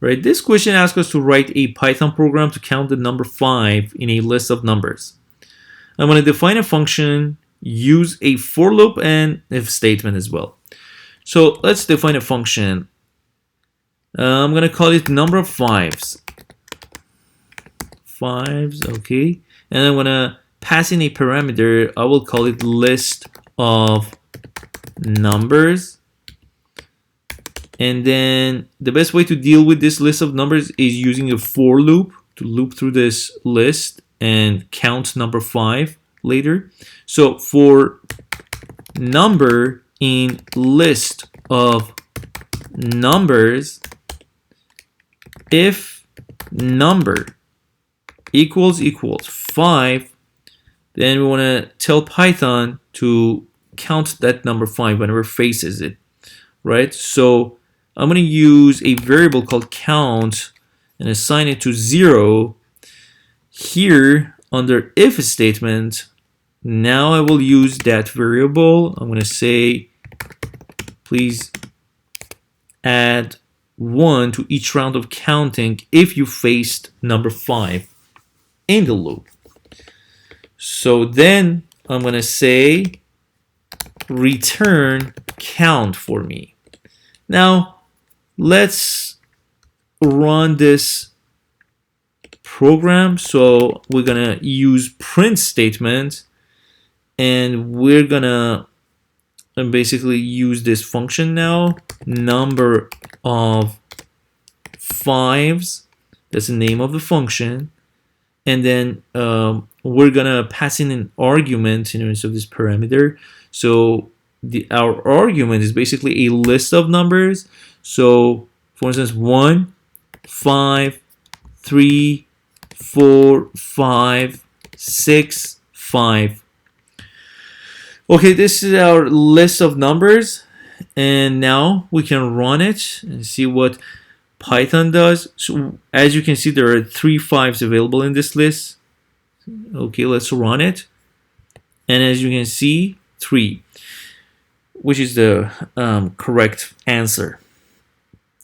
Right? This question asks us to write a Python program to count the number 5 in a list of numbers. I'm going to define a function, use a for loop and if statement as well. So let's define a function. I'm going to call it number of fives. Okay. And I'm going to pass in a parameter. I will call it list of numbers. And then the best way to deal with this list of numbers is using a for loop to loop through this list and count number 5 later. So for number in list of numbers, if number equals 5, then we want to tell Python to count that number 5 whenever it faces it, right? So I'm going to use a variable called count and assign it to 0 here under if statement. Now I will use that variable. I'm going to say please add 1 to each round of counting if you faced number 5 in the loop. So then I'm going to say return count for me. Now let's run this program. So we're going to use print statement and we're going to basically use this function now, number of fives, that's the name of the function, and then we're gonna pass in an argument in terms of this parameter. So our argument is basically a list of numbers. So for instance, 1, 5, 3, 4, 5, 6, 5. Okay, this is our list of numbers, and now we can run it and see what Python does. So as you can see, there are 3 5s available in this list. Okay, let's run it, and as you can see, 3, which is the correct answer.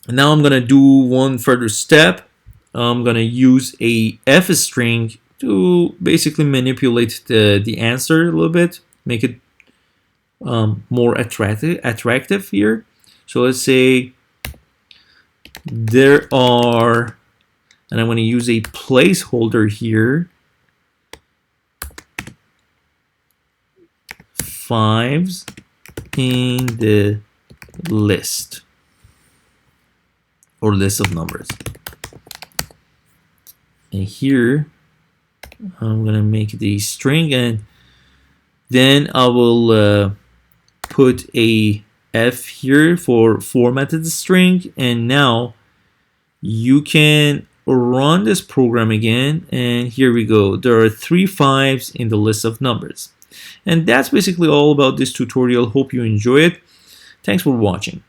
And now I'm gonna do one further step. I'm gonna use a f string to basically manipulate the answer a little bit, make it more attractive here. So let's say there are, and I'm going to use a placeholder here, 5s in the list or list of numbers. And here I'm going to make the string, and then I will put a f here for formatted string, and now you can run this program again, and here we go. There are 3 5s in the list of numbers. And that's basically all about this tutorial. Hope you enjoy it. Thanks for watching.